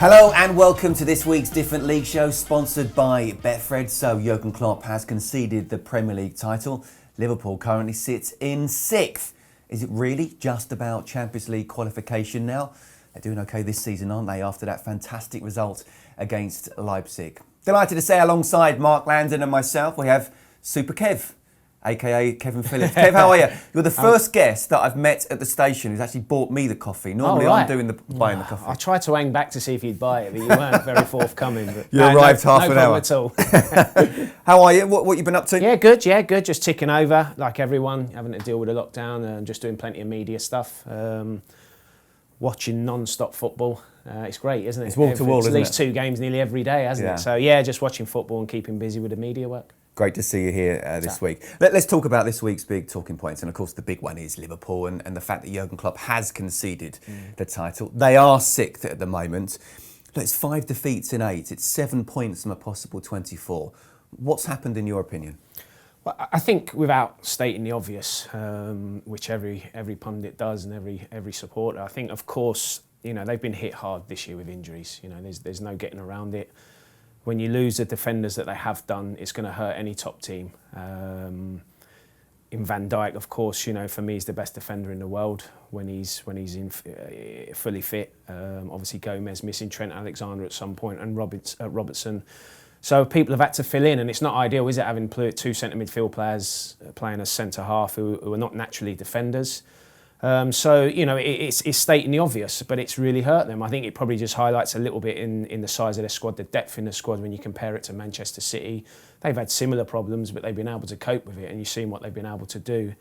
Hello and welcome to this week's Different League show, sponsored by Betfred. So Jurgen Klopp has conceded the Premier League title. Liverpool currently sits in 6th. Is it really just about Champions League qualification now? They're doing okay this season, aren't they, after that fantastic result against Leipzig? Delighted to say alongside Mark Langdon and myself, we have Super Kev, aka Kevin Phillips. Kev, how are you? You're the first guest that I've met at the station who's actually bought me the coffee. Normally I'm doing buying the coffee. I tried to hang back to see if you'd buy it, but you weren't very forthcoming. But you arrived half an hour. No problem at all. How are you? What you been up to? Yeah, good. Just ticking over, like everyone, having to deal with the lockdown and just doing plenty of media stuff. Watching non-stop football. It's great, isn't it? It's wall to wall, isn't it? At least 2 games nearly every day, hasn't it? So yeah, just watching football and keeping busy with the media work. Great to see you here this week. Let's talk about this week's big talking points. And of course, the big one is Liverpool and the fact that Jurgen Klopp has conceded the title. They are 6th at the moment. Look, it's 5 defeats in 8. It's 7 points from a possible 24. What's happened in your opinion? Well, I think without stating the obvious, which every pundit does and every supporter, I think, of course, they've been hit hard this year with injuries. There's no getting around it. When you lose the defenders that they have done, it's going to hurt any top team. In Van Dijk, of course, for me, he's the best defender in the world when he's in fully fit. Obviously, Gomez missing, Trent Alexander at some point, and Robertson. So people have had to fill in, and it's not ideal, is it, having 2 centre midfield players playing as centre half who are not naturally defenders. It's stating the obvious, but it's really hurt them. I think it probably just highlights a little bit in the size of their squad, the depth in the squad when you compare it to Manchester City. They've had similar problems, but they've been able to cope with it, and you've seen what they've been able to do.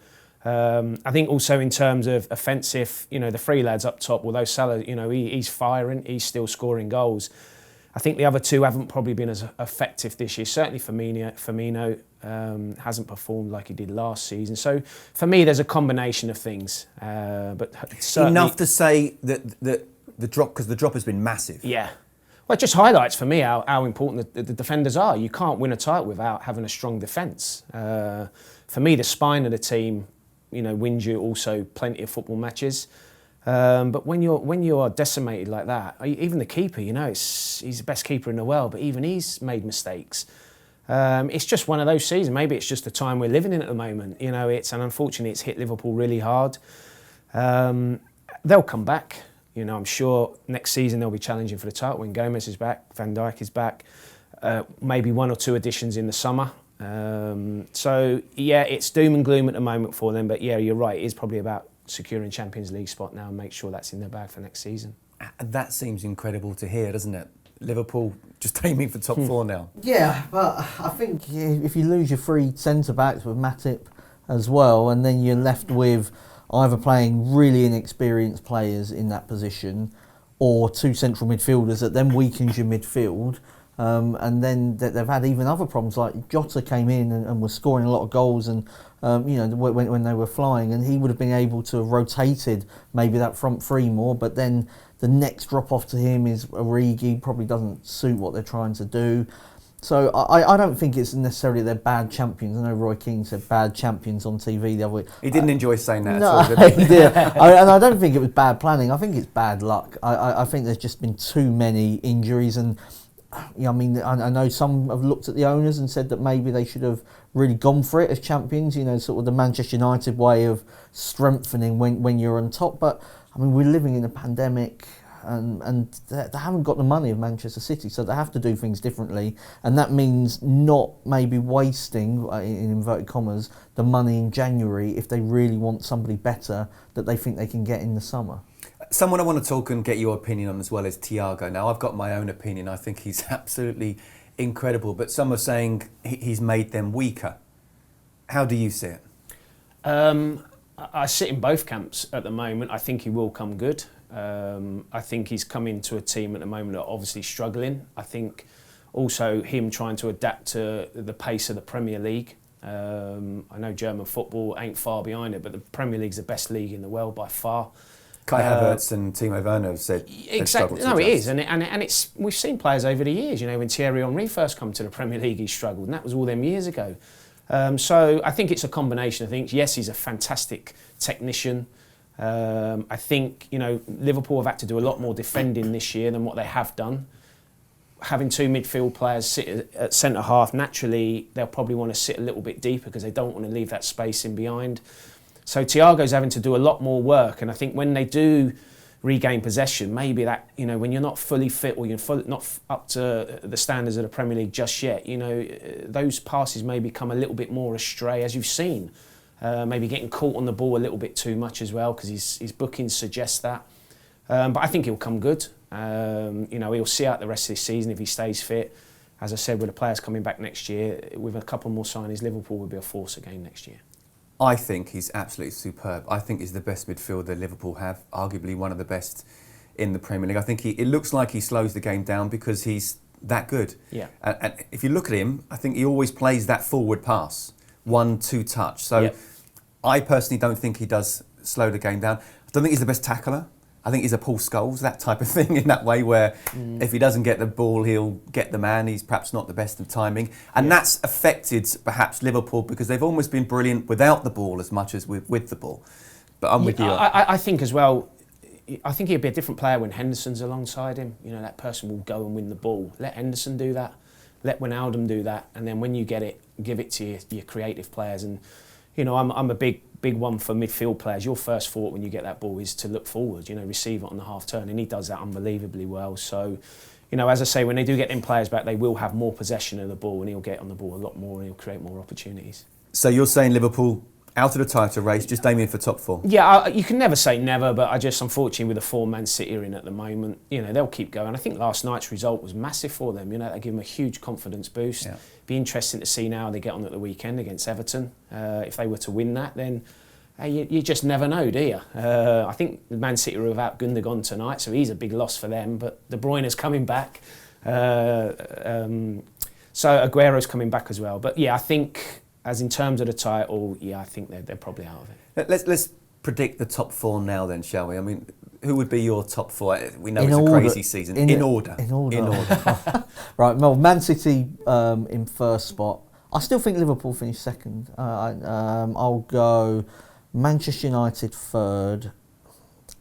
I think also in terms of offensive, the 3 lads up top, although Salah, he's firing, he's still scoring goals. I think the other 2 haven't probably been as effective this year. Certainly Firmino hasn't performed like he did last season. So for me, there's a combination of things. But enough to say that the drop, because the drop has been massive. Yeah. Well, it just highlights for me how important the defenders are. You can't win a title without having a strong defence. For me, the spine of the team, wins you also plenty of football matches. But when you are decimated like that, even the keeper, he's the best keeper in the world, but even he's made mistakes. It's just one of those seasons. Maybe it's just the time we're living in at the moment. Unfortunately, it's hit Liverpool really hard. They'll come back. I'm sure next season they'll be challenging for the title when Gomez is back, Van Dijk is back, maybe 1 or 2 additions in the summer. It's doom and gloom at the moment for them. But yeah, you're right. It is probably about securing Champions League spot now and make sure that's in their bag for next season. And that seems incredible to hear, doesn't it? Liverpool just aiming for top 4 now. Yeah, but I think if you lose your 3 centre-backs with Matip as well, and then you're left with either playing really inexperienced players in that position or 2 central midfielders, that then weakens your midfield. And then they've had even other problems, like Jota came in and was scoring a lot of goals, and when they were flying, and he would have been able to have rotated maybe that front 3 more, but then the next drop off to him is Origi, probably doesn't suit what they're trying to do. So I don't think it's necessarily they're bad champions. I know Roy Keane said bad champions on TV the other week. He didn't enjoy saying that at all, did he? He did. And I don't think it was bad planning. I think it's bad luck. I think there's just been too many injuries, and I know some have looked at the owners and said that maybe they should have really gone for it as champions, sort of the Manchester United way of strengthening when you're on top. But, we're living in a pandemic, and they haven't got the money of Manchester City, so they have to do things differently. And that means not maybe wasting, in inverted commas, the money in January if they really want somebody better that they think they can get in the summer. Someone I want to talk and get your opinion on as well is Thiago. Now, I've got my own opinion. I think he's absolutely incredible, but some are saying he's made them weaker. How do you see it? I sit in both camps at the moment. I think he will come good. I think he's come into a team at the moment that are obviously struggling. I think also him trying to adapt to the pace of the Premier League. I know German football ain't far behind it, but the Premier League's the best league in the world by far. Kai Havertz and Timo Werner have said exactly. No, it is, and it's we've seen players over the years. When Thierry Henry first come to the Premier League, he struggled, and that was all them years ago. So I think it's a combination of things. Yes, he's a fantastic technician. I think, Liverpool have had to do a lot more defending this year than what they have done. Having two midfield players sit at centre half, naturally they'll probably want to sit a little bit deeper because they don't want to leave that space in behind. So Thiago's having to do a lot more work, and I think when they do regain possession, maybe that, when you're not fully fit or you're not up to the standards of the Premier League just yet, those passes may become a little bit more astray, as you've seen. Maybe getting caught on the ball a little bit too much as well, because his bookings suggest that. But I think he'll come good. He'll see out the rest of this season if he stays fit. As I said, with the players coming back next year, with a couple more signings, Liverpool will be a force again next year. I think he's absolutely superb. I think he's the best midfielder Liverpool have, arguably one of the best in the Premier League. I think it looks like he slows the game down because he's that good. Yeah. And if you look at him, I think he always plays that forward pass, 1-2 touch. So Yep. I personally don't think he does slow the game down. I don't think he's the best tackler. I think he's a Paul Scholes, that type of thing, in that way where if he doesn't get the ball, he'll get the man. He's perhaps not the best of timing. And that's affected perhaps Liverpool because they've almost been brilliant without the ball as much as with the ball. But I'm with you. I think as well, I think he'll be a different player when Henderson's alongside him. That person will go and win the ball. Let Henderson do that. Let Wijnaldum do that. And then when you get it, give it to your creative players. And, I'm a big one for midfield players. Your first thought when you get that ball is to look forward, receive it on the half turn, and he does that unbelievably well. So, as I say, when they do get them players back, they will have more possession of the ball, and he'll get on the ball a lot more, and he'll create more opportunities. So you're saying Liverpool out of the title race, just aiming for top four? Yeah, you can never say never, but unfortunately, with the form Man City are in at the moment, they'll keep going. I think last night's result was massive for them. They give them a huge confidence boost. Yeah. Be interesting to see now how they get on at the weekend against Everton. If they were to win that, then you just never know, do you? I think Man City are without Gundogan tonight, so he's a big loss for them. But De Bruyne's coming back, so Aguero's coming back as well. But yeah, I think as in terms of the title, I think they're probably out of it. Let's predict the top four now, then, shall we? I mean, who would be your top four? We know in it's order, a crazy season. In order. Right, well, Man City in first spot. I still think Liverpool finish second. I'll go Manchester United third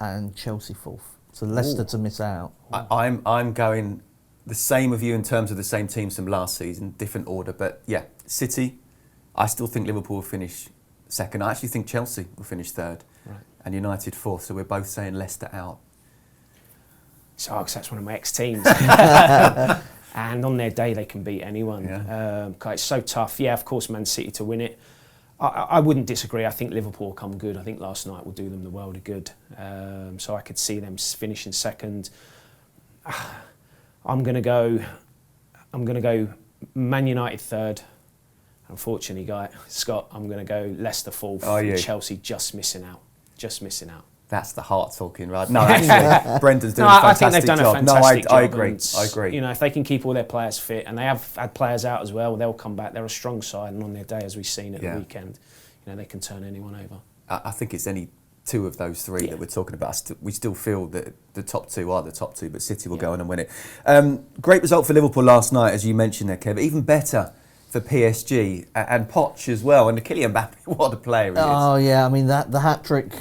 and Chelsea fourth. So Leicester to miss out. I'm going the same with you in terms of the same teams from last season, different order. But yeah, City, I still think Liverpool will finish second. I actually think Chelsea will finish third. Right. And United fourth. So we're both saying Leicester out. It's hard because that's one of my ex-teams. And on their day, they can beat anyone. Yeah. It's so tough. Yeah, of course, Man City to win it. I wouldn't disagree. I think Liverpool will come good. I think last night will do them the world of good. So I could see them finishing second. I'm going to go Man United third. Unfortunately, Scott, I'm going to go Leicester fourth. Chelsea just missing out. That's the heart talking, right? No, actually, Brendan's doing a fantastic job. I think they've done a fantastic job. I agree. I agree. If they can keep all their players fit, and they have had players out as well, they'll come back. They're a strong side, and on their day, as we've seen at the weekend, they can turn anyone over. I think it's any two of those three that we're talking about. We still feel that the top two are the top two, but City will go on and win it. Great result for Liverpool last night, as you mentioned there, Kev. Even better for PSG and Poch as well, and Kylian Mbappe, what a player he is. Oh yeah, I mean the hat-trick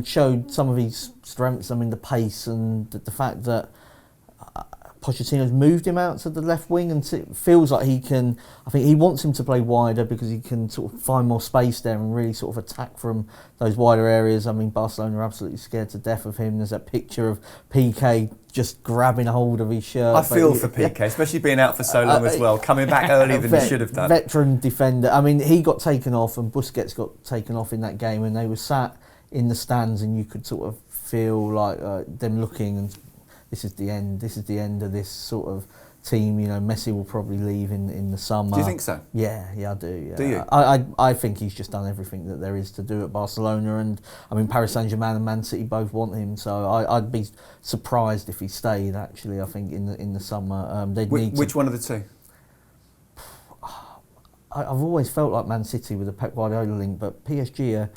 showed some of his strengths. I mean the pace and the fact that Pochettino's moved him out to the left wing, and it feels like he can. I think he wants him to play wider because he can sort of find more space there and really sort of attack from those wider areas. I mean, Barcelona are absolutely scared to death of him. There's that picture of PK just grabbing a hold of his shirt. I feel for PK, especially being out for so long as well, coming back earlier than he should have done. Veteran defender. I mean, he got taken off, and Busquets got taken off in that game, and they were sat in the stands, and you could sort of feel like them looking and. This is the end. This is the end of this sort of team. Messi will probably leave in the summer. Do you think so? Yeah, I do. Yeah. Do you? I think he's just done everything that there is to do at Barcelona, and I mean Paris Saint-Germain and Man City both want him. So I'd be surprised if he stayed. Actually, I think in the summer they'd need. Which one of the two? I've always felt like Man City with the Pep Guardiola link, but PSG are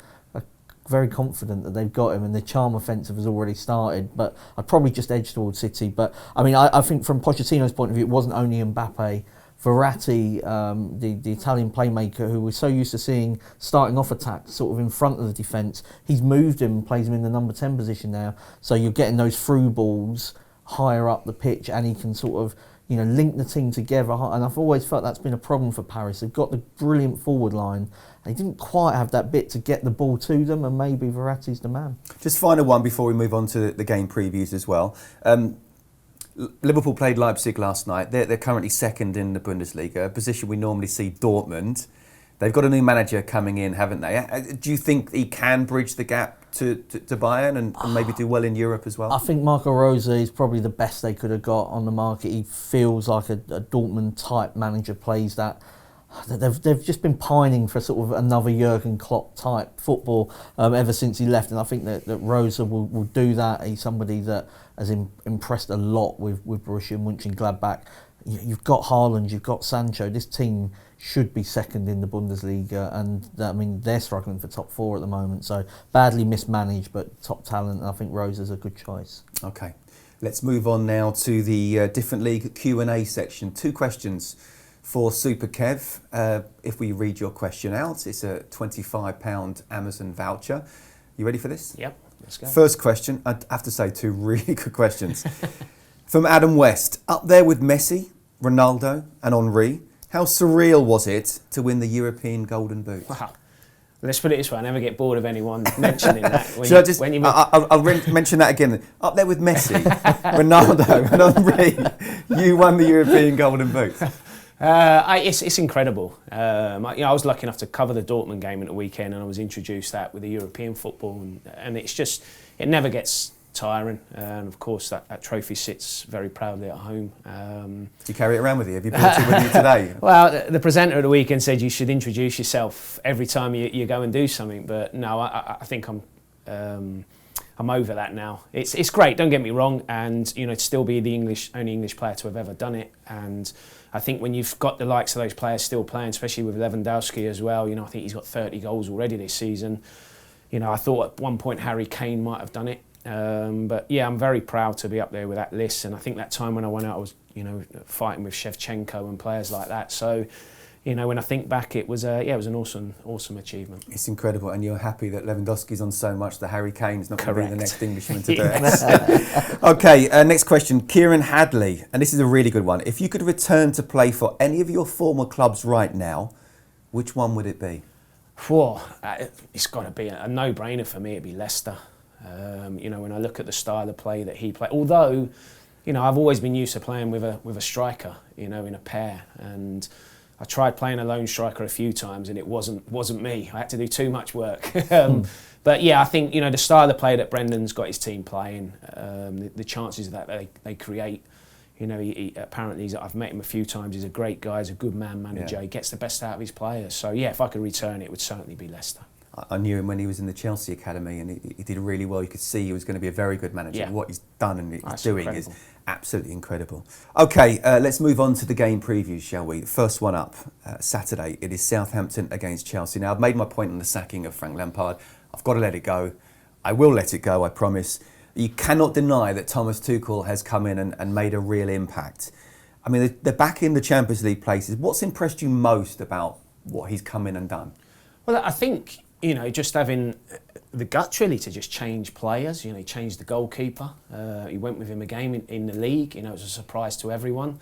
very confident that they've got him, and the charm offensive has already started. But I'd probably just edge towards City. But I mean, I think from Pochettino's point of view, it wasn't only Mbappe Verratti, the Italian playmaker who we're so used to seeing starting off attacks sort of in front of the defence, he's moved him and plays him in the number 10 position now. So you're getting those through balls higher up the pitch, and he can sort of, you know, link the team together. And I've always felt that's been a problem for Paris. They've got the brilliant forward line. They didn't quite have that bit to get the ball to them, and maybe Verratti's the man. Just final one before we move on to the game previews as well. Liverpool played Leipzig last night. They're currently second in the Bundesliga, a position we normally see Dortmund. They've got a new manager coming in, haven't they? Do you think he can bridge the gap to Bayern and maybe do well in Europe as well? I think Marco Rose is probably the best they could have got on the market. He feels like a Dortmund-type manager, plays that. They've just been pining for sort of another Jurgen Klopp type football ever since he left, and I think that Rose will do that. He's somebody that has impressed a lot with Borussia Mönchengladbach. You've got Haaland, you've got Sancho. This team should be second in the Bundesliga, and I mean they're struggling for top four at the moment. So badly mismanaged, but top talent. And I think Rose is a good choice. Okay, let's move on now to the different league Q&A section. 2 questions for Super Kev. If we read your question out, it's a £25 Amazon voucher. You ready for this? Yep, let's go. First question, I have to say 2 really good questions. From Adam West, up there with Messi, Ronaldo and Henry, how surreal was it to win the European Golden Boot? Wow. Let's put it this way, I never get bored of anyone mentioning that. I'll mention that again. Up there with Messi, Ronaldo and Henry, you won the European Golden Boot. It's incredible. I was lucky enough to cover the Dortmund game at the weekend, and I was introduced that with the European football, and it's just, it never gets tiring, and of course that trophy sits very proudly at home. Do you carry it around with you? Have you brought it with you today? Well, the presenter at the weekend said you should introduce yourself every time you go and do something, but no, I think I'm over that now. It's great, don't get me wrong, and you know, to still be the only English player to have ever done it, and I think when you've got the likes of those players still playing, especially with Lewandowski as well, you know, I think he's got 30 goals already this season. You know, I thought at one point Harry Kane might have done it. But yeah, I'm very proud to be up there with that list, and I think that time when I went out I was, you know, fighting with Shevchenko and players like that. So, you know, when I think back, it was it was an awesome achievement. It's incredible, and you're happy that Lewandowski's on so much that Harry Kane's not going to be the next Englishman to do it. Okay, next question, Kieran Hadley, and this is a really good one. If you could return to play for any of your former clubs right now, which one would it be? Whoa, it's got to be a no-brainer for me. It'd be Leicester. You know, when I look at the style of play that he played, although, you know, I've always been used to playing with a striker, you know, in a pair, and I tried playing a lone striker a few times, and it wasn't me. I had to do too much work. But yeah, I think, you know, the style of play that Brendan's got his team playing, the chances that they create. You know, he apparently, I've met him a few times. He's a great guy. He's a good man manager. Yeah. He gets the best out of his players. So yeah, if I could return, it would certainly be Leicester. I knew him when he was in the Chelsea academy, and he did really well. You could see he was going to be a very good manager. Yeah. What he's done and he's doing incredible. Is absolutely incredible. Okay, let's move on to the game previews, shall we? First one up, Saturday. It is Southampton against Chelsea. Now, I've made my point on the sacking of Frank Lampard. I've got to let it go. I will let it go, I promise. You cannot deny that Thomas Tuchel has come in and made a real impact. I mean, they're back in the Champions League places. What's impressed you most about what he's come in and done? Well, I think, you know, just having the guts really to just change players. You know, he changed the goalkeeper. He went with him a game in the league. You know, it was a surprise to everyone.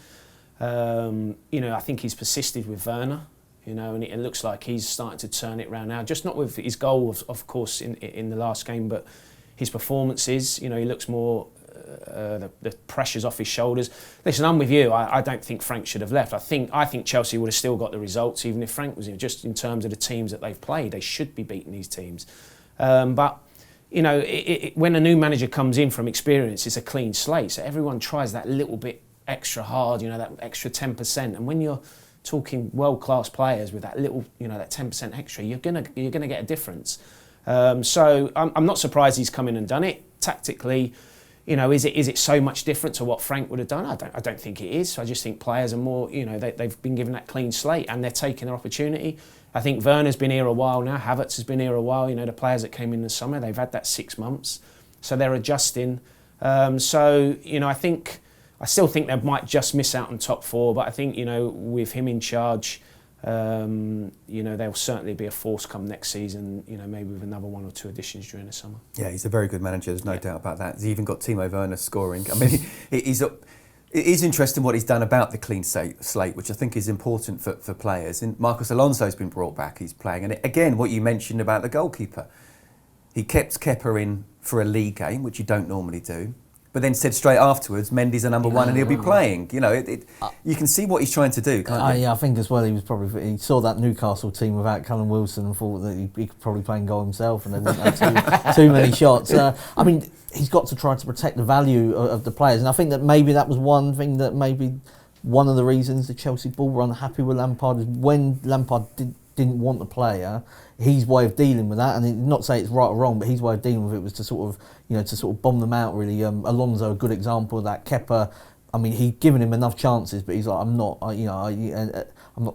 You know, I think he's persisted with Werner. You know, and it looks like he's starting to turn it around now. Just not with his goal, of course, in the last game, but his performances. You know, he looks more. The pressure's off his shoulders. Listen, I'm with you. I don't think Frank should have left. I think Chelsea would have still got the results even if Frank was in. Just in terms of the teams that they've played, they should be beating these teams. But you know, when a new manager comes in from experience, it's a clean slate. So everyone tries that little bit extra hard. You know, that extra 10%. And when you're talking world-class players with that little, you know, that 10% extra, you're gonna get a difference. So I'm not surprised he's come in and done it tactically. You know, is it so much different to what Frank would have done? I don't think it is. I just think players are more, you know, they've been given that clean slate and they're taking their opportunity. I think Werner's been here a while now. Havertz has been here a while. You know, the players that came in the summer, they've had that 6 months, so they're adjusting. So you know, I think I still think they might just miss out on top 4, but I think, with him in charge, they'll certainly be a force come next season, maybe with another 1 or 2 additions during the summer. Yeah, he's a very good manager, there's no doubt about that. He's even got Timo Werner scoring. I mean, it is interesting what he's done about the clean slate, which I think is important for players. And Marcos Alonso's been brought back, he's playing. And again, what you mentioned about the goalkeeper. He kept Kepa in for a league game, which you don't normally do. But then said straight afterwards, Mendy's a number 1 and he'll be playing. You can see what he's trying to do, can't you? Yeah, I think as well he saw that Newcastle team without Callum Wilson and thought that he could probably play in goal himself and they wouldn't have too many shots. I mean, he's got to try to protect the value of the players, and I think that maybe that was one thing that maybe one of the reasons the Chelsea board were unhappy with Lampard is when Lampard didn't want the player, his way of dealing with that, and not say it's right or wrong, but his way of dealing with it was to sort of bomb them out really. Alonso, a good example of that. Kepa, I mean, he'd given him enough chances, but he's like, I'm not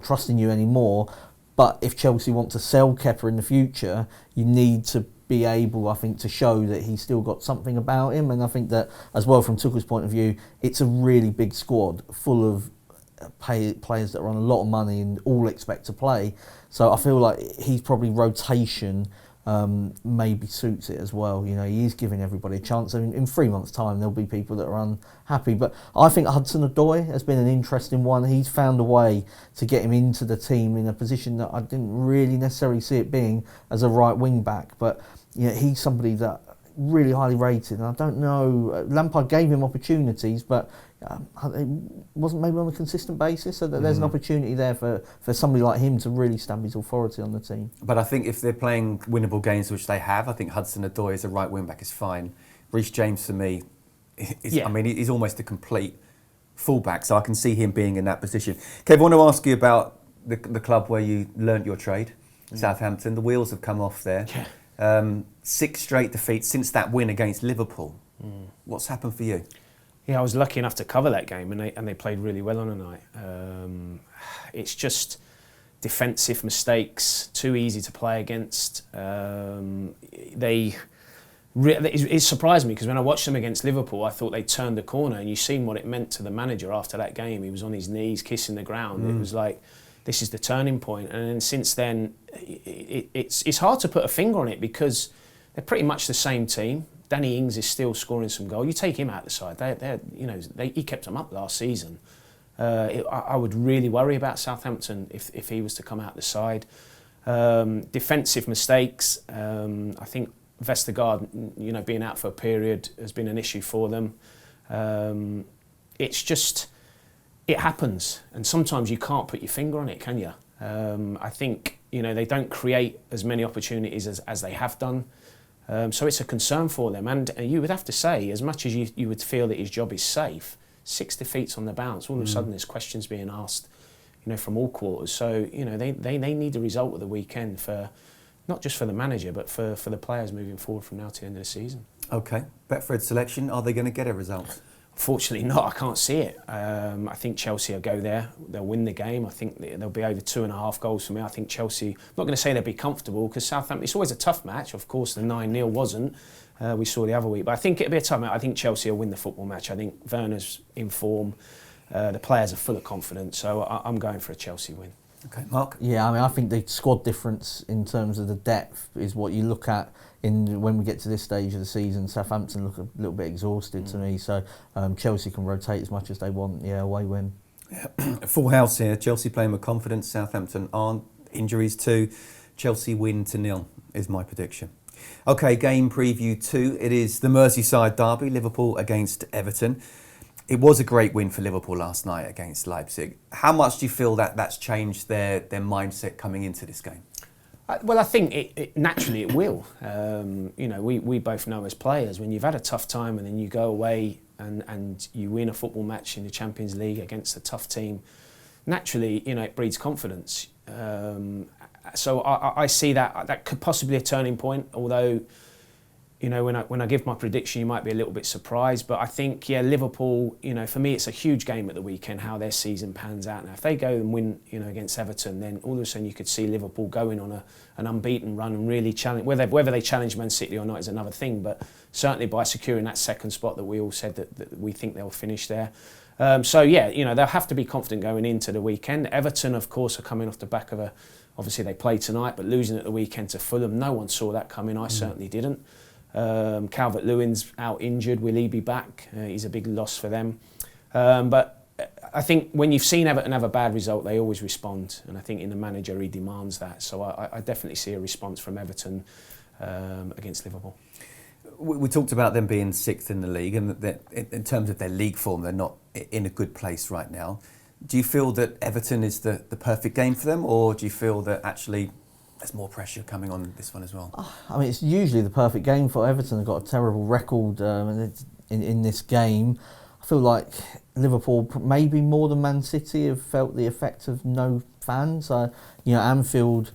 trusting you anymore. But if Chelsea want to sell Kepa in the future, you need to be able, I think, to show that he's still got something about him. And I think that, as well, from Tuchel's point of view, it's a really big squad full of players that are on a lot of money and all expect to play. So I feel like he's probably rotation maybe suits it as well. He is giving everybody a chance. I mean, in 3 months' time, there'll be people that are unhappy. But I think Hudson-Odoi has been an interesting one. He's found a way to get him into the team in a position that I didn't really necessarily see it being as a right wing back. But he's somebody that really highly rated. And I don't know, Lampard gave him opportunities, but it wasn't maybe on a consistent basis, so that there's an opportunity there for somebody like him to really stamp his authority on the team. But I think if they're playing winnable games, which they have, I think Hudson-Odoi as a right wing back is fine. Reece James for me, I mean, he's almost a complete fullback, so I can see him being in that position. Kev, I want to ask you about the club where you learnt your trade, Southampton. The wheels have come off there. 6 straight defeats since that win against Liverpool. What's happened for you? Yeah, I was lucky enough to cover that game, and they played really well on the night. It's just defensive mistakes, too easy to play against. It surprised me because when I watched them against Liverpool, I thought they turned the corner, and you seen what it meant to the manager after that game. He was on his knees, kissing the ground. It was like, this is the turning point. And then since then, it's hard to put a finger on it because they're pretty much the same team. Danny Ings is still scoring some goals. You take him out the side. He kept them up last season. I would really worry about Southampton if he was to come out the side. Defensive mistakes. I think Vestergaard, being out for a period has been an issue for them. It's just, it happens, and sometimes you can't put your finger on it, can you? I think they don't create as many opportunities as they have done. So it's a concern for them, and you would have to say, as much as you would feel that his job is safe, 6 defeats on the bounce, all of a sudden there's questions being asked, from all quarters. So they need a result at the weekend for not just for the manager, but for the players moving forward from now to the end of the season. Okay, Betfred selection, are they going to get a result? Fortunately not, I can't see it. I think Chelsea will go there, they'll win the game. I think there'll be over 2.5 goals for me. I think Chelsea, I'm not going to say they'll be comfortable because Southampton, it's always a tough match. Of course, the 9-0 wasn't. We saw the other week. But I think it'll be a tough match. I think Chelsea will win the football match. I think Werner's in form. The players are full of confidence. So I'm going for a Chelsea win. Okay, Mark? Yeah, I think the squad difference in terms of the depth is what you look at when we get to this stage of the season. Southampton look a little bit exhausted to me, so Chelsea can rotate as much as they want. Yeah, away win. Yeah. Full house here. Chelsea playing with confidence. Southampton aren't. Injuries too. Chelsea win 2-0 is my prediction. Okay, game preview 2. It is the Merseyside derby, Liverpool against Everton. It was a great win for Liverpool last night against Leipzig. How much do you feel that that's changed their mindset coming into this game? Well, I think it naturally it will. We both know as players, when you've had a tough time and then you go away and you win a football match in the Champions League against a tough team, naturally, it breeds confidence. So I see that could possibly be a turning point, although, when I give my prediction, you might be a little bit surprised. But I think, Liverpool, for me, it's a huge game at the weekend, how their season pans out. Now, if they go and win, against Everton, then all of a sudden you could see Liverpool going on an unbeaten run and really challenge. Whether they challenge Man City or not is another thing, but certainly by securing that second spot that we all said that we think they'll finish there. So yeah, they'll have to be confident going into the weekend. Everton, of course, are coming off the back of obviously they play tonight, but losing at the weekend to Fulham, no one saw that coming. I certainly didn't. Calvert-Lewin's out injured. Will he be back? He's a big loss for them. But I think when you've seen Everton have a bad result, they always respond. And I think in the manager, he demands that. So I definitely see a response from Everton against Liverpool. We talked about them being sixth in the league, and that in terms of their league form, they're not in a good place right now. Do you feel that Everton is the perfect game for them, or do you feel that actually there's more pressure coming on this one as well? I mean, it's usually the perfect game for Everton. They've got a terrible record in this game. I feel like Liverpool, maybe more than Man City, have felt the effect of no fans. Anfield,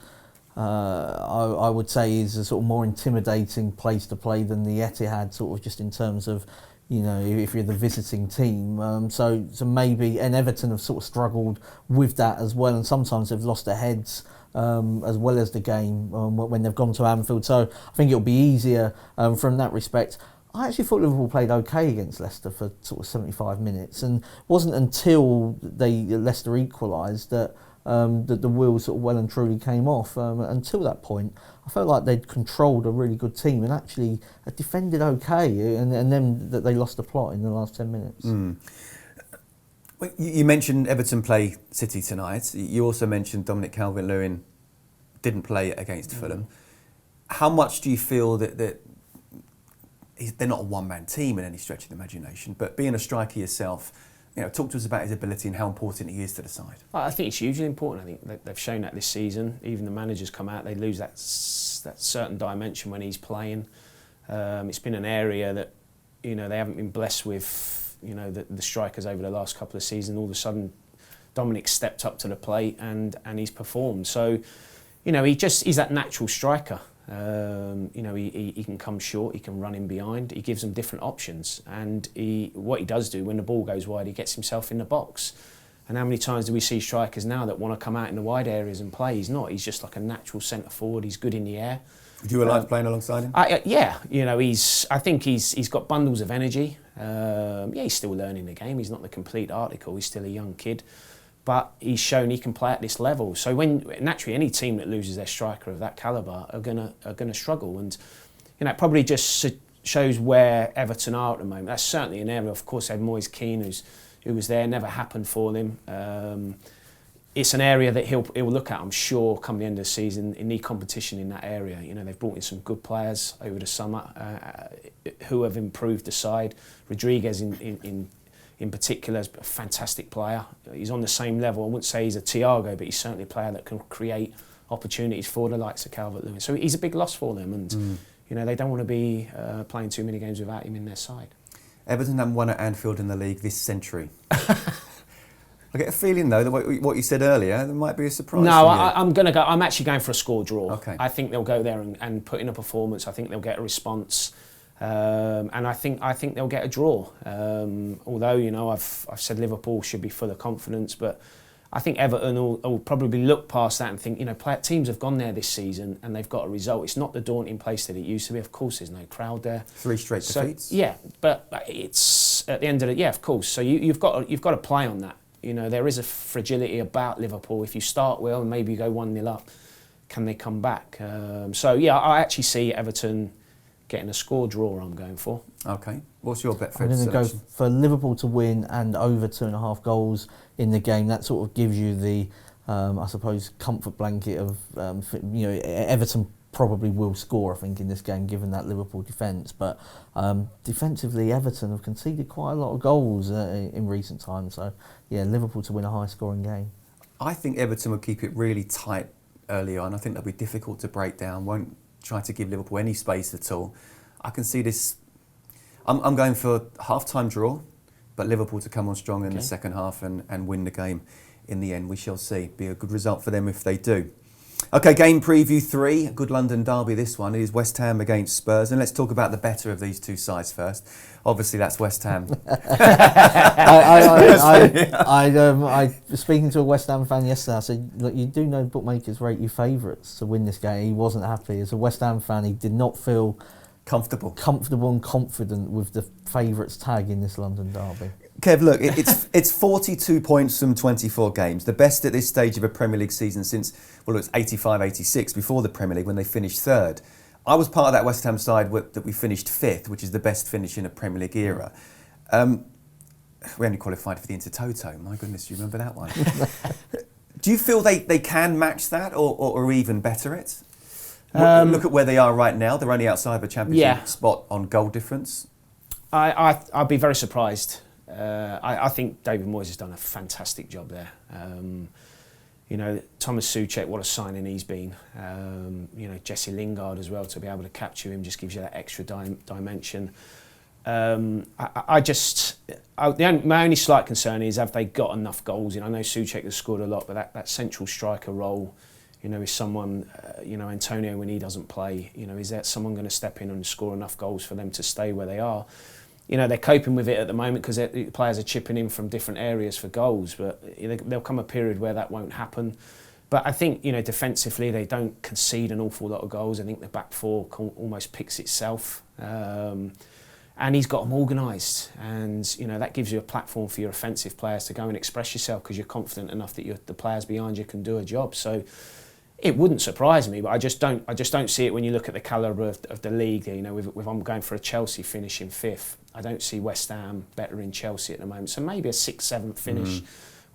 I would say, is a sort of more intimidating place to play than the Etihad, sort of just in terms of, if you're the visiting team. So maybe, and Everton have sort of struggled with that as well, and sometimes they've lost their heads as well as the game when they've gone to Anfield. So I think it'll be easier from that respect. I actually thought Liverpool played okay against Leicester for sort of 75 minutes, and it wasn't until Leicester equalised that the wheels sort of well and truly came off. Until that point, I felt like they'd controlled a really good team and actually defended okay, and then that they lost the plot in the last 10 minutes. Well, you mentioned Everton play City tonight. You also mentioned Dominic Calvert-Lewin didn't play against Fulham. How much do you feel that they're not a one-man team in any stretch of the imagination, but being a striker yourself, talk to us about his ability and how important he is to the side. I think it's hugely important. I think they've shown that this season. Even the managers come out, they lose that certain dimension when he's playing. It's been an area that they haven't been blessed with. The strikers over the last couple of seasons. All of a sudden, Dominic stepped up to the plate and he's performed. So, he's that natural striker. He can come short, he can run in behind, he gives them different options, and what he does do when the ball goes wide, he gets himself in the box. And how many times do we see strikers now that want to come out in the wide areas and play? He's not. He's just like a natural centre forward. He's good in the air. Do you like playing alongside him? Yeah, I think he's got bundles of energy. He's still learning the game. He's not the complete article. He's still a young kid. But he's shown he can play at this level. So naturally any team that loses their striker of that calibre are gonna struggle, and it probably just shows where Everton are at the moment. That's certainly an area. Of course, they had Moise Keane, who was there, never happened for them. It's an area that he'll look at, I'm sure, come the end of the season. In need competition in that area. They've brought in some good players over the summer who have improved the side. Rodriguez in particular is a fantastic player. He's on the same level. I wouldn't say he's a Thiago, but he's certainly a player that can create opportunities for the likes of Calvert-Lewin. So he's a big loss for them, and they don't want to be playing too many games without him in their side. Everton haven't won at Anfield in the league this century. I get a feeling though that what you said earlier, there might be a surprise. No, I'm actually going for a score draw. Okay. I think they'll go there and put in a performance. I think they'll get a response. And I think they'll get a draw. Although I've said Liverpool should be full of confidence, but I think Everton will probably look past that and think teams have gone there this season and they've got a result. It's not the daunting place that it used to be. Of course, there's no crowd there. 3 straight defeats. Yeah, but it's at the end of it. Yeah, of course. So you've got to play on that. There is a fragility about Liverpool. If you start well and maybe you go 1-0 up, can they come back? I actually see Everton getting a score draw. I'm going for. Okay. What's your Betfred I'm going to go selection? for Liverpool to win and over 2.5 goals in the game. That sort of gives you the, I suppose, comfort blanket of, Everton probably will score, I think, in this game, given that Liverpool defence. But defensively, Everton have conceded quite a lot of goals in recent times. So, yeah, Liverpool to win a high-scoring game. I think Everton will keep it really tight early on. I think they'll be difficult to break down. Won't try to give Liverpool any space at all. I can see this. I'm going for half-time draw, but Liverpool to come on strong in the second half and win the game in the end. We shall see. Be a good result for them if they do. Okay, game preview 3, a good London derby this one. It is West Ham against Spurs, and let's talk about the better of these two sides first. Obviously, that's West Ham. I was speaking to a West Ham fan yesterday. I said, look, you do know bookmakers rate you favourites to win this game. He wasn't happy. As a West Ham fan, he did not feel Comfortable and confident with the favourites tag in this London derby. Kev, look, it's 42 points from 24 games, the best at this stage of a Premier League season since, well, it was 85-86 before the Premier League when they finished third. I was part of that West Ham side that we finished fifth, which is the best finish in a Premier League era. We only qualified for the Intertoto. My goodness, you remember that one? Do you feel they can match that or even better it? Look at where they are right now. They're only outside the championship spot on goal difference. I'd be very surprised. I think David Moyes has done a fantastic job there. Thomas Souček, what a signing he's been. Jesse Lingard as well, to be able to capture him just gives you that extra dimension. My only slight concern is, have they got enough goals in? I know Souček has scored a lot, but that central striker role, is someone, Antonio, when he doesn't play, is there someone going to step in and score enough goals for them to stay where they are? They're coping with it at the moment because players are chipping in from different areas for goals, but there'll come a period where that won't happen. But I think, defensively, they don't concede an awful lot of goals. I think the back four almost picks itself. And he's got them organised, and that gives you a platform for your offensive players to go and express yourself because you're confident enough that the players behind you can do a job. So it wouldn't surprise me, but I just don't see it when you look at the calibre of the league. If I'm going for a Chelsea finish in fifth, I don't see West Ham better in Chelsea at the moment. So maybe a 6th, 7th finish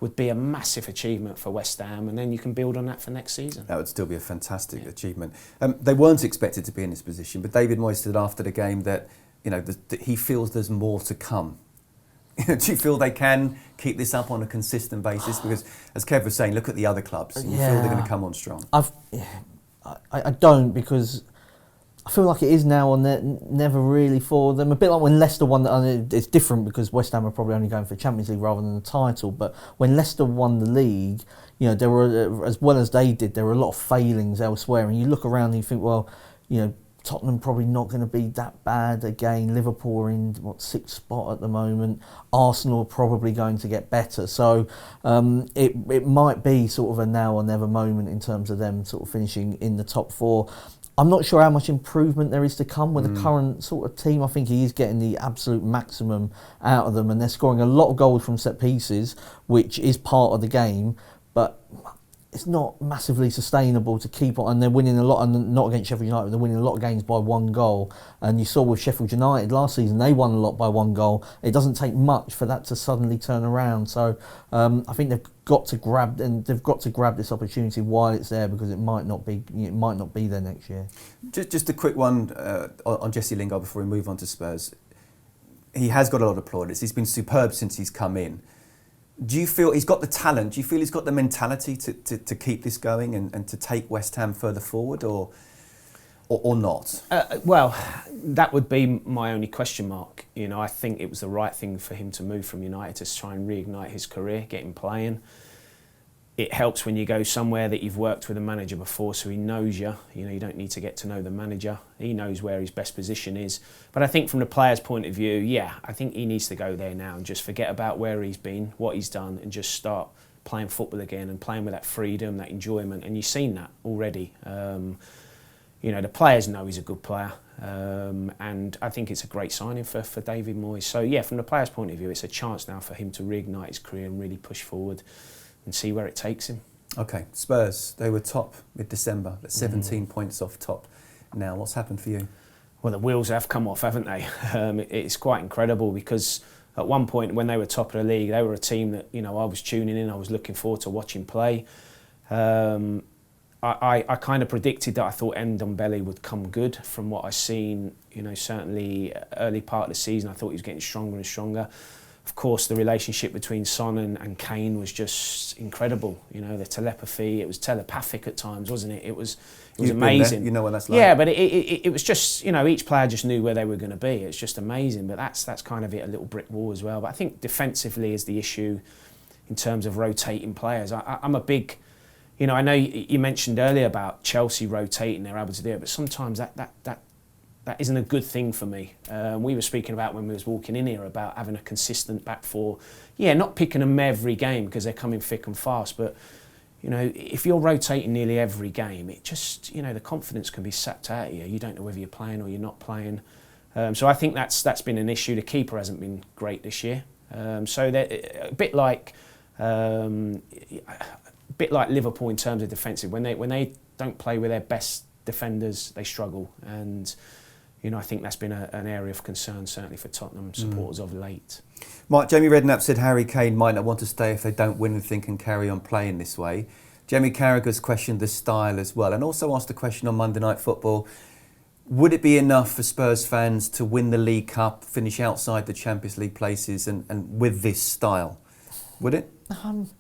would be a massive achievement for West Ham, and then you can build on that for next season. That would still be a fantastic achievement. They weren't expected to be in this position, but David Moyes said after the game that that he feels there's more to come. Do you feel they can keep this up on a consistent basis? Because, as Kev was saying, look at the other clubs. You feel they're going to come on strong. I don't, because I feel like it is now or never really for them. A bit like when Leicester won. It's different because West Ham are probably only going for Champions League rather than the title. But when Leicester won the league, there were, as well as they did, there were a lot of failings elsewhere. And you look around and you think, well, Tottenham probably not going to be that bad again. Liverpool are in 6th spot at the moment. Arsenal are probably going to get better. So it might be sort of a now or never moment in terms of them sort of finishing in the top 4. I'm not sure how much improvement there is to come with the current sort of team. I think he is getting the absolute maximum out of them, and they're scoring a lot of goals from set pieces, which is part of the game, but it's not massively sustainable to keep on, and they're winning a lot, and not against Sheffield United, they're winning a lot of games by 1 goal. And you saw with Sheffield United last season, they won a lot by 1 goal. It doesn't take much for that to suddenly turn around. So I think they've got to grab this opportunity while it's there, because it might not be there next year. Just a quick one on Jesse Lingard before we move on to Spurs. He has got a lot of plaudits. He's been superb since he's come in. Do you feel he's got the talent? Do you feel he's got the mentality to keep this going and to take West Ham further forward, or not? Well, that would be my only question mark. I think it was the right thing for him to move from United to try and reignite his career, get him playing. It helps when you go somewhere that you've worked with a manager before, so he knows you. You don't need to get to know the manager. He knows where his best position is. But I think from the player's point of view, I think he needs to go there now and just forget about where he's been, what he's done, and just start playing football again and playing with that freedom, that enjoyment. And you've seen that already. The players know he's a good player. And I think it's a great signing for David Moyes. So, from the player's point of view, it's a chance now for him to reignite his career and really push forward and see where it takes him. Okay, Spurs, they were top mid-December. They're 17 points off top now. What's happened for you? Well, the wheels have come off, haven't they? It's quite incredible, because at one point when they were top of the league, they were a team that I was tuning in, I was looking forward to watching play. I kind of predicted that I thought Ndombele would come good from what I've seen, certainly early part of the season. I thought he was getting stronger and stronger. Of course, the relationship between Son and Kane was just incredible. The telepathy, it was telepathic at times, wasn't it? It was amazing. You know what that's like. Yeah, but it was just, each player just knew where they were going to be. It's just amazing. But that's kind of it, a little brick wall as well. But I think defensively is the issue in terms of rotating players. I'm a big, I know you mentioned earlier about Chelsea rotating, they're able to do it, but sometimes that isn't a good thing for me. We were speaking about when we was walking in here about having a consistent back four. Not picking them every game because they're coming thick and fast, but you know, if you're rotating nearly every game, it just, you know, the confidence can be sapped out of you. You don't know whether you're playing or you're not playing. So I think that's been an issue. The keeper hasn't been great this year. So they're a bit like Liverpool in terms of defensive. When they don't play with their best defenders, they struggle. And you know, I think that's been an area of concern, certainly for Tottenham supporters of late. Mark, Jamie Redknapp said Harry Kane might not want to stay if they don't win anything and carry on playing this way. Jamie Carragher's questioned the style as well, and also asked a question on Monday Night Football. Would it be enough for Spurs fans to win the League Cup, finish outside the Champions League places and with this style? Would it? I'm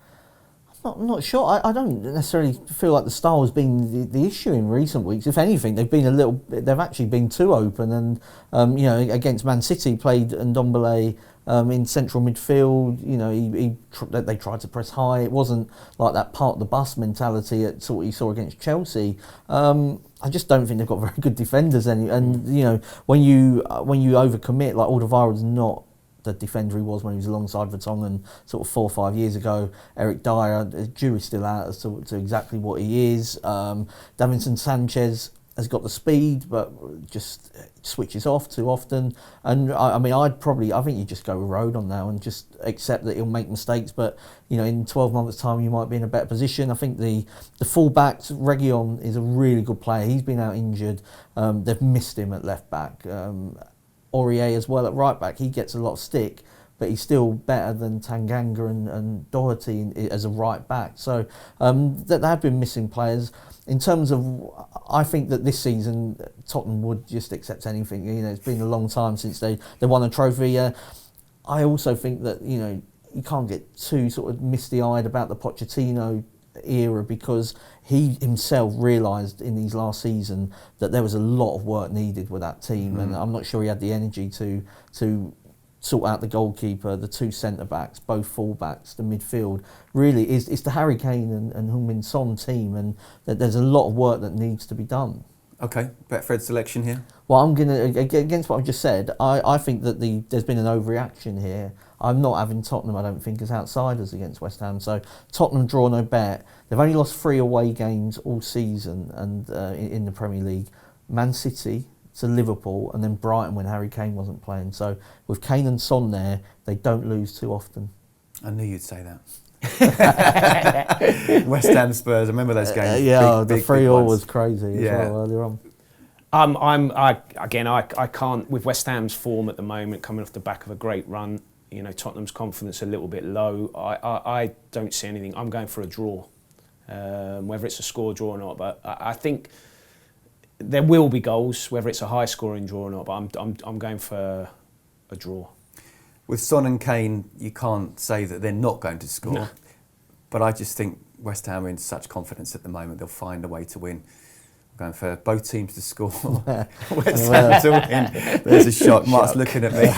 not sure. I don't necessarily feel like the style has been the issue in recent weeks. If anything, they've actually been too open. And you know, against Man City, played Ndombele in central midfield. You know, they tried to press high. It wasn't like that part of the bus mentality at sort of you saw against Chelsea. I just don't think they've got very good defenders. And you know, when you overcommit, like Alderweireld's not the defender he was when he was alongside Vertonghen sort of 4 or 5 years ago. Eric Dyer, the jury's still out as to exactly what he is. Davinson Sanchez has got the speed, but just switches off too often. And I think you just go with Road on now and just accept that he'll make mistakes. But you know, in 12 months' time, you might be in a better position. I think the full-backs, Reguilon is a really good player. He's been out injured. They've missed him at left back. Aurier as well at right back, he gets a lot of stick, but he's still better than Tanganga and Doherty as a right back. So they have been missing players. In terms of, I think that this season Tottenham would just accept anything. You know, it's been a long time since they won a trophy. I also think that, you know, you can't get too sort of misty-eyed about the Pochettino era, because he himself realised in his last season that there was a lot of work needed with that team, and I'm not sure he had the energy to sort out the goalkeeper, the two centre-backs, both full-backs, the midfield. Really, it's the Harry Kane and Heung-min Son team, and that there's a lot of work that needs to be done. Okay, Betfred selection here. Well, I'm going to, against what I've just said, I think that there's been an overreaction here. I'm not having Tottenham, I don't think, as outsiders against West Ham. So Tottenham draw no bet. They've only lost 3 away games all season and in the Premier League. Man City to Liverpool, and then Brighton when Harry Kane wasn't playing. So with Kane and Son there, they don't lose too often. I knew you'd say that. West Ham Spurs, I remember those games. The 3-3 was crazy as well earlier on. I can't, with West Ham's form at the moment, coming off the back of a great run, you know, Tottenham's confidence a little bit low. I don't see anything. I'm going for a draw, whether it's a score draw or not. But I think there will be goals, whether it's a high scoring draw or not. But I'm going for a draw. With Son and Kane, you can't say that they're not going to score. No. But I just think West Ham are in such confidence at the moment, they'll find a way to win. I'm going for both teams to score. West Ham to win. There's a shock. Mark's looking at me.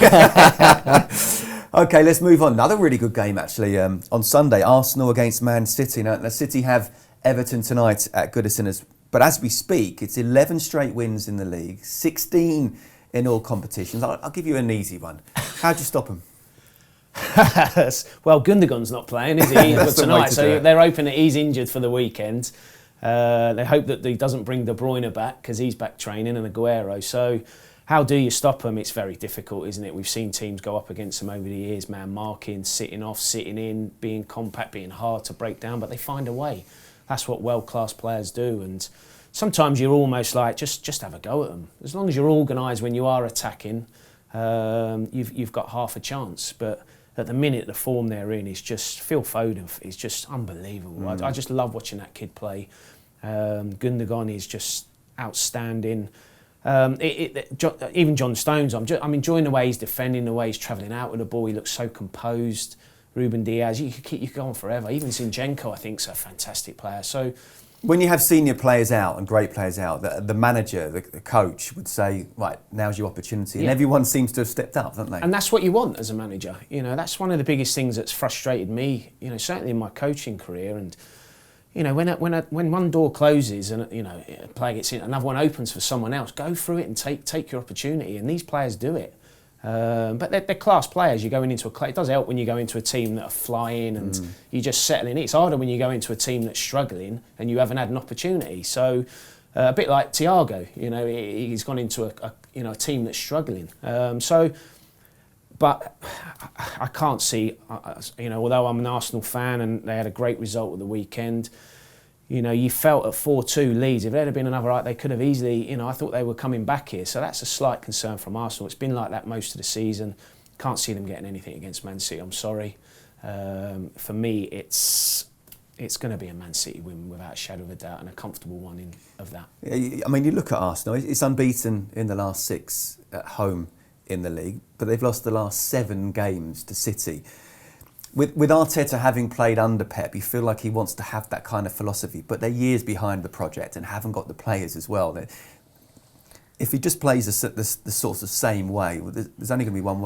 Okay, let's move on. Another really good game, actually, on Sunday. Arsenal against Man City. Now, City have Everton tonight at Goodison. But as we speak, it's 11 straight wins in the league, 16 in all competitions. I'll give you an easy one. How'd you stop them? Well, Gundogan's not playing, is he? Tonight, so they're hoping that he's injured for the weekend. They hope that he doesn't bring De Bruyne back because he's back training, and Aguero. So how do you stop them? It's very difficult, isn't it? We've seen teams go up against them over the years, man marking, sitting off, sitting in, being compact, being hard to break down, but they find a way. That's what world-class players do. And sometimes you're almost like, just have a go at them. As long as you're organised when you are attacking, you've got half a chance. But at the minute, the form they're in is just, Phil Foden is just unbelievable. I just love watching that kid play. Gundogan is just outstanding. Even John Stones, I'm enjoying the way he's defending, the way he's travelling out with the ball. He looks so composed. Ruben Diaz, you could go on forever. Even Zinchenko, I think, is a fantastic player. So, when you have senior players out and great players out, the manager, the coach would say, right, now's your opportunity. And everyone seems to have stepped up, don't they? And that's what you want as a manager. You know, that's one of the biggest things that's frustrated me, you know, certainly in my coaching career. And, you know, when one door closes and, you know, a player gets in, another one opens for someone else, go through it and take your opportunity. And these players do it. But they're class players. You're going into it does help when you go into a team that are flying and you just settle in. It's harder when you go into a team that's struggling and you haven't had an opportunity. So a bit like Thiago, he's gone into a team that's struggling. But I can't see, although I'm an Arsenal fan and they had a great result at the weekend, you felt at 4-2 Leeds, if there had been another, they could have easily, I thought they were coming back here. So that's a slight concern from Arsenal. It's been like that most of the season. Can't see them getting anything against Man City, I'm sorry. For me, it's going to be a Man City win without a shadow of a doubt, and a comfortable one of that. I mean, you look at Arsenal, it's unbeaten in the last 6 at home in the league, but they've lost the last 7 games to City. With Arteta having played under Pep, you feel like he wants to have that kind of philosophy, but they're years behind the project and haven't got the players as well. If he just plays the sort of same way, there's only going to be one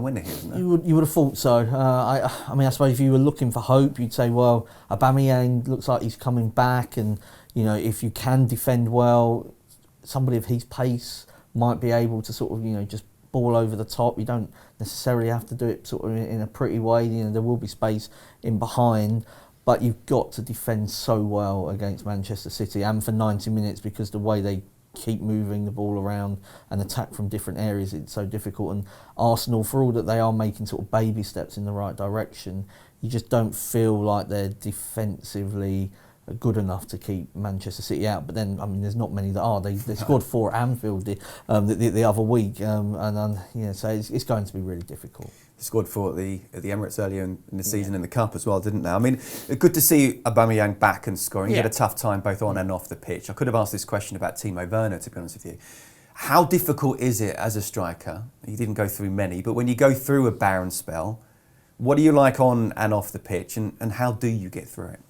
winner here, isn't there? You would have thought so. I mean, I suppose if you were looking for hope, you'd say, well, Aubameyang looks like he's coming back, and if you can defend well, somebody of his pace might be able to sort of just ball over the top. You don't necessarily have to do it sort of in a pretty way. There will be space in behind, but you've got to defend so well against Manchester City and for 90 minutes, because the way they keep moving the ball around and attack from different areas, it's so difficult. And Arsenal, for all that they are making sort of baby steps in the right direction, you just don't feel like they're defensively good enough to keep Manchester City out. But then, I mean, there's not many that are. They scored 4 at Anfield the other week, so it's going to be really difficult. They scored 4 at the Emirates earlier in the season in the Cup as well, didn't they? I mean, good to see Aubameyang back and scoring. He had a tough time both on and off the pitch. I could have asked this question about Timo Werner, to be honest with you. How difficult is it as a striker? He didn't go through many, but when you go through a barren spell, what do you like on and off the pitch, and how do you get through it?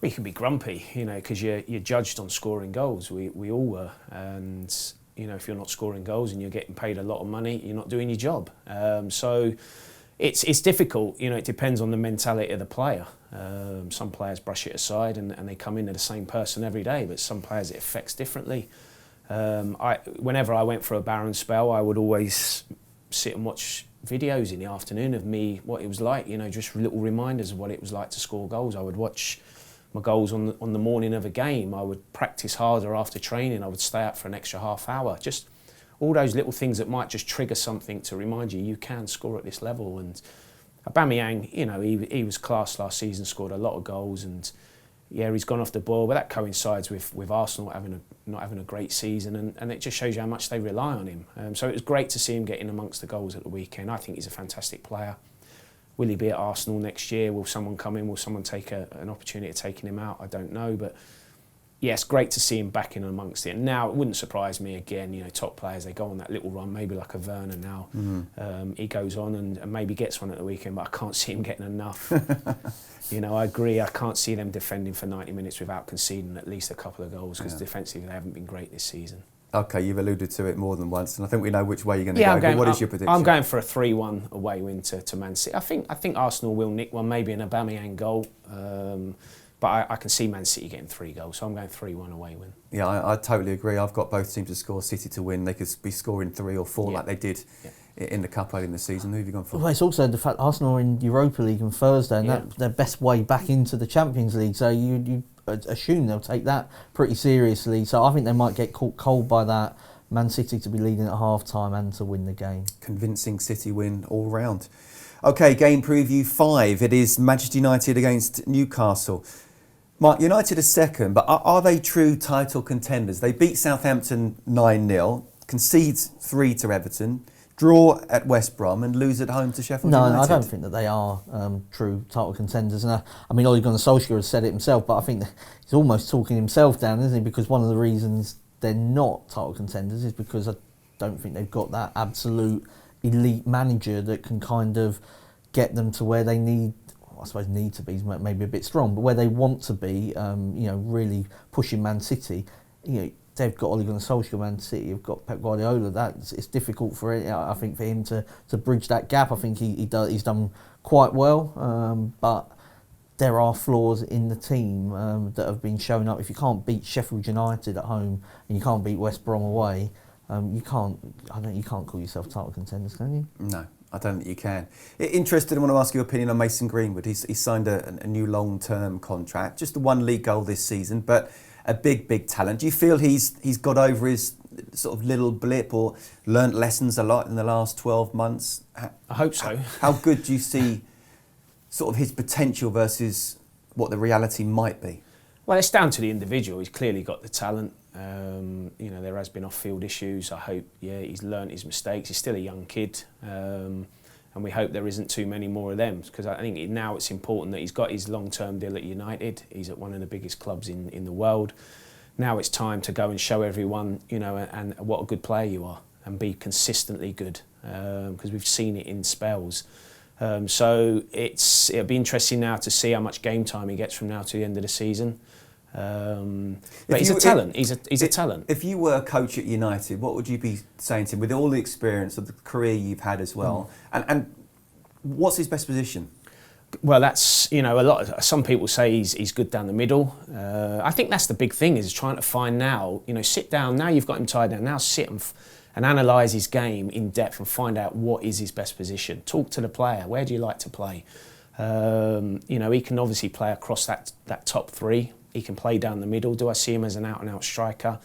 Well, you can be grumpy, because you're judged on scoring goals. We all were, and if you're not scoring goals and you're getting paid a lot of money, you're not doing your job. So it's difficult. It depends on the mentality of the player. Some players brush it aside and they come in, they're the same person every day, but some players it affects differently. Whenever I went for a barren spell, I would always sit and watch videos in the afternoon of me, what it was like, just little reminders of what it was like to score goals. I would watch my goals on the morning of a game. I would practice harder after training. I would stay out for an extra half hour. Just all those little things that might just trigger something to remind you can score at this level. And Aubameyang, he was class last season, scored a lot of goals, and he's gone off the ball, but that coincides with Arsenal not having a great season, and it just shows you how much they rely on him. So it was great to see him getting amongst the goals at the weekend. I think he's a fantastic player. Will he be at Arsenal next year? Will someone come in? Will someone take an opportunity of taking him out? I don't know. But yeah, it's great to see him back in amongst it. And now it wouldn't surprise me again, top players, they go on that little run, maybe like a Werner now. He goes on and maybe gets one at the weekend, but I can't see him getting enough. I agree. I can't see them defending for 90 minutes without conceding at least a couple of goals, because defensively they haven't been great this season. Okay, you've alluded to it more than once, and I think we know which way you're going to go. But what is your prediction? I'm going for a 3-1 away win to Man City. I think Arsenal will nick one, maybe an Aubameyang goal, but I can see Man City getting 3 goals, so I'm going 3-1 away win. Yeah, I totally agree. I've got both teams to score. City to win. They could be scoring 3 or 4 like they did in the Cup early in the season. Who have you gone for? Well, it's also the fact Arsenal are in Europa League on Thursday, and that's their best way back into the Champions League. So you assume they'll take that pretty seriously. So I think they might get caught cold by that. Man City to be leading at half-time and to win the game. Convincing City win all round. OK, game preview 5. It is Manchester United against Newcastle. Mark, United are second, but are they true title contenders? They beat Southampton 9-0, concede 3 to Everton, draw at West Brom and lose at home to Sheffield United. No, I don't think that they are true title contenders. And I mean, Ole Gunnar Solskjaer has said it himself, but I think that he's almost talking himself down, isn't he? Because one of the reasons they're not title contenders is because I don't think they've got that absolute elite manager that can kind of get them to where they need to be, maybe a bit strong, but where they want to be, really pushing Man City. They've got Ole Gunnar Solskjaer, Man City, you've got Pep Guardiola. It's difficult for it, I think, for him to bridge that gap. I think he's done quite well, but there are flaws in the team that have been shown up. If you can't beat Sheffield United at home and you can't beat West Brom away, you can't call yourself title contenders, can you? No, I don't think you can. Interested, I want to ask your opinion on Mason Greenwood. He's signed a new long-term contract, just the one league goal this season, but a big talent. Do you feel he's got over his sort of little blip or learnt lessons a lot in the last 12 months? I hope so. How good do you see sort of his potential versus what the reality might be? Well, it's down to the individual. He's clearly got the talent. There has been off-field issues. I hope, he's learnt his mistakes. He's still a young kid, and we hope there isn't too many more of them. Because I think now it's important that he's got his long-term deal at United. He's at one of the biggest clubs in the world. Now it's time to go and show everyone, and what a good player you are, and be consistently good. Because we've seen it in spells. So it'll be interesting now to see how much game time he gets from now to the end of the season. But he's a talent. He's a talent. If you were a coach at United, what would you be saying to him with all the experience of the career you've had as well? And what's his best position? Well, that's some people say he's good down the middle. I think that's the big thing, is trying to find now. Sit down now. You've got him tied down. Now sit and analyse his game in depth and find out what is his best position. Talk to the player. Where do you like to play? He can obviously play across that top three. He can play down the middle. Do I see him as an out-and-out striker?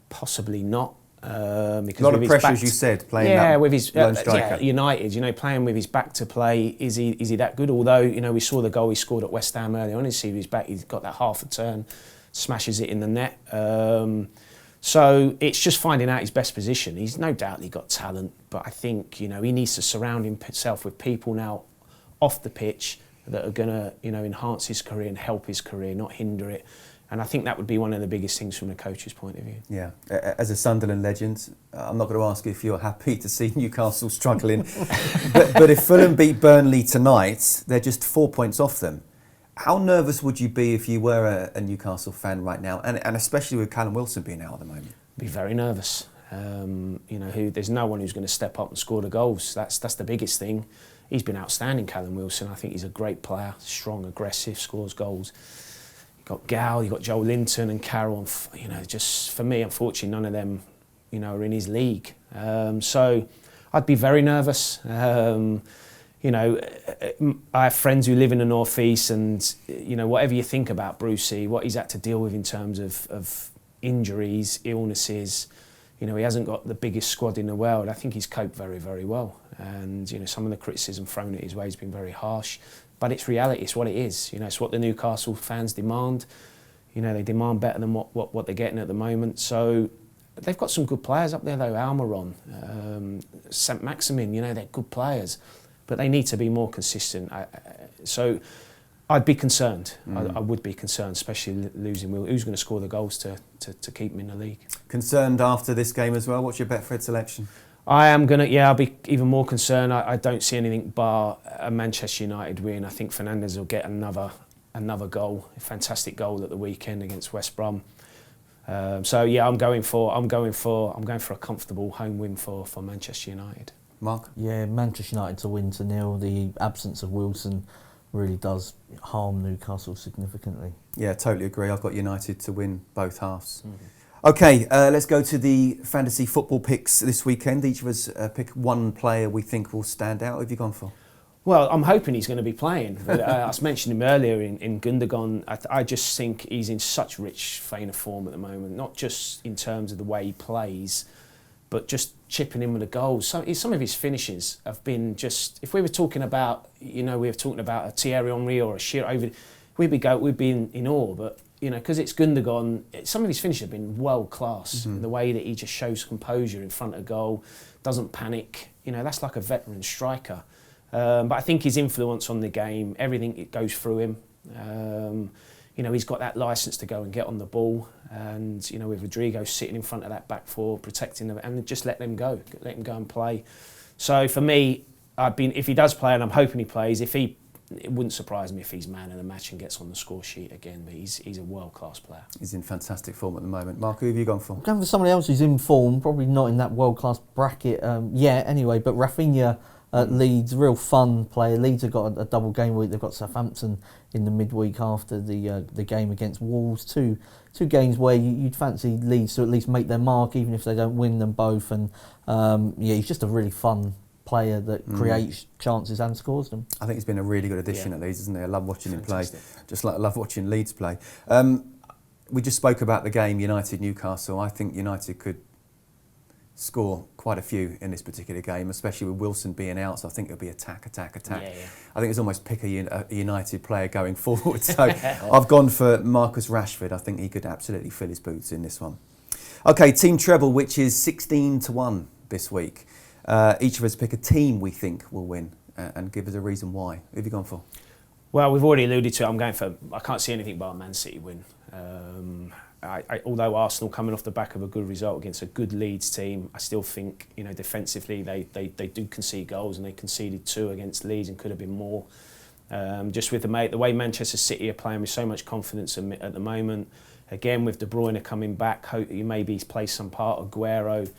Possibly not. Because a lot of pressure, as you said, playing that with his lone striker. United, playing with his back to play. Is he that good? Although, we saw the goal he scored at West Ham earlier on. You see his back. He's got that half a turn, smashes it in the net. So it's just finding out his best position. He's no doubt got talent, but I think he needs to surround himself with people now off the pitch that are going to enhance his career and help his career, not hinder it. And I think that would be one of the biggest things from the coach's point of view. Yeah, as a Sunderland legend, I'm not going to ask if you're happy to see Newcastle struggling, but if Fulham beat Burnley tonight, they're just 4 points off them. How nervous would you be if you were a Newcastle fan right now, and especially with Callum Wilson being out at the moment? Be very nervous. There's no one who's going to step up and score the goals. That's the biggest thing. He's been outstanding, Callum Wilson. I think he's a great player, strong, aggressive, scores goals. You've got Gal, you've got Joe Linton and Carroll. Just for me, unfortunately, none of them, are in his league. So I'd be very nervous. I have friends who live in the North East, and whatever you think about Brucey, what he's had to deal with in terms of injuries, illnesses, he hasn't got the biggest squad in the world. I think he's coped very, very well. And some of the criticism thrown at his way has been very harsh, but it's reality. It's what it is. It's what the Newcastle fans demand. They demand better than what they're getting at the moment. So they've got some good players up there, though. Almiron, St Maximin. They're good players. But they need to be more consistent. So I'd be concerned. I would be concerned, especially losing Will. Who's going to score the goals to keep him in the league? Concerned after this game as well? What's your Betfred selection? I'll be even more concerned. I don't see anything bar a Manchester United win. I think Fernandes will get another goal, a fantastic goal at the weekend against West Brom. I'm going for a comfortable home win for Manchester United. Mark? Yeah, Manchester United to win 2-0. The absence of Wilson really does harm Newcastle significantly. Yeah, totally agree. I've got United to win both halves. Mm-hmm. OK, let's go to the fantasy football picks this weekend. Each of us pick one player we think will stand out. What have you gone for? Well, I'm hoping he's going to be playing. But, I mentioned him earlier in Gundogan. I just think he's in such rich vein of form at the moment, not just in terms of the way he plays, but just chipping in with the goals. Some of his finishes have been just... If we were talking about, a Thierry Henry or a Shearer, we'd be in awe. But, because it's Gundogan, some of his finishes have been world class. Mm-hmm. The way that he just shows composure in front of goal, doesn't panic. That's like a veteran striker. But I think his influence on the game, everything it goes through him. He's got that licence to go and get on the ball, and with Rodrigo sitting in front of that back four, protecting them, and just let him go and play. So for me, if he does play, and I'm hoping he plays, it wouldn't surprise me if he's man of the match and gets on the score sheet again. But he's a world class player. He's in fantastic form at the moment. Mark, who have you gone for? I'm going for somebody else who's in form, probably not in that world class bracket yet, anyway. But Rafinha at Leeds. Real fun player. Leeds have got a double game week. They've got Southampton in the midweek after the game against Wolves. Two games where you'd fancy Leeds to at least make their mark, even if they don't win them both. And he's just a really fun player that creates chances and scores them. I think he's been a really good addition at Leeds, isn't he? I love watching him play, just like I love watching Leeds play. We just spoke about the game United-Newcastle. I think United could score quite a few in this particular game, especially with Wilson being out, so I think it'll be attack. Yeah. I think it's almost pick a United player going forward. So I've gone for Marcus Rashford. I think he could absolutely fill his boots in this one. Okay, team treble, which is 16-1 this week. Each of us pick a team we think will win and give us a reason why. Who have you gone for? Well, we've already alluded to it. I can't see anything but a Man City win. Although Arsenal coming off the back of a good result against a good Leeds team, I still think defensively they do concede goals, and they conceded 2 against Leeds and could have been more. Just with the way Manchester City are playing with so much confidence at the moment, again with De Bruyne coming back, hope he maybe plays some part. Aguero,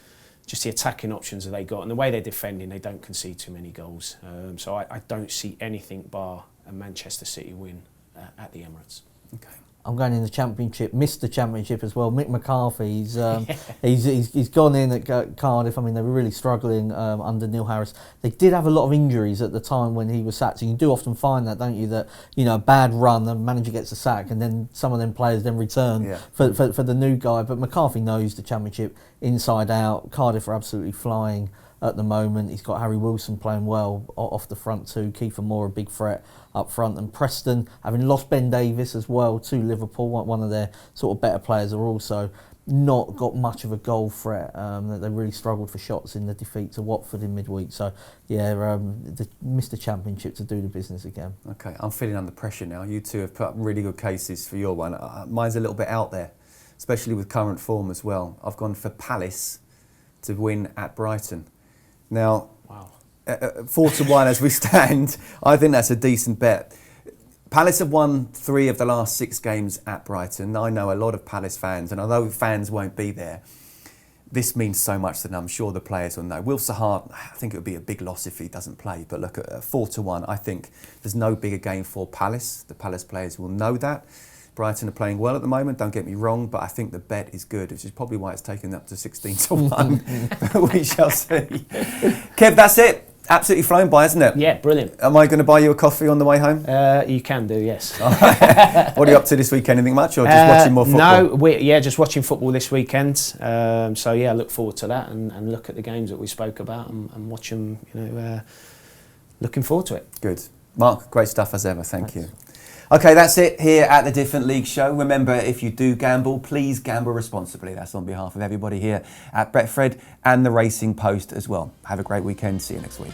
just the attacking options that they got and the way they're defending, they don't concede too many goals. So I don't see anything bar a Manchester City win at the Emirates. Okay. I'm going in the Championship, missed the Championship as well. Mick McCarthy, he's gone in at Cardiff. I mean, they were really struggling under Neil Harris. They did have a lot of injuries at the time when he was sacked. And you do often find that, don't you, that a bad run, the manager gets a sack, and then some of them players then return for the new guy. But McCarthy knows the Championship inside out. Cardiff are absolutely flying at the moment. He's got Harry Wilson playing well off the front too. Kiefer Moore a big threat up front, and Preston, having lost Ben Davies as well to Liverpool, one of their sort of better players, are also not got much of a goal threat. They really struggled for shots in the defeat to Watford in midweek. So they missed the Championship to do the business again. Okay, I'm feeling under pressure now. You two have put up really good cases for your one. Mine's a little bit out there, especially with current form as well. I've gone for Palace to win at Brighton. Now, 4-1 as we stand, I think that's a decent bet. Palace have won 3 of the last 6 games at Brighton. I know a lot of Palace fans, and although fans won't be there, this means so much to them. I'm sure the players will know. Will Sahar, I think it would be a big loss if he doesn't play, but look, at 4-1, I think there's no bigger game for Palace. The Palace players will know that. Brighton are playing well at the moment, don't get me wrong, but I think the bet is good, which is probably why it's taken up to 16-1. We shall see. Kev, that's it. Absolutely flown by, isn't it? Yeah, brilliant. Am I going to buy you a coffee on the way home? You can do, yes. What are you up to this weekend? Anything much, or just watching more football? No, just watching football this weekend. I look forward to that and look at the games that we spoke about and watch them. Looking forward to it. Good, Mark. Great stuff as ever. Thank you. Okay, that's it here at the Different League Show. Remember, if you do gamble, please gamble responsibly. That's on behalf of everybody here at Betfred and the Racing Post as well. Have a great weekend. See you next week.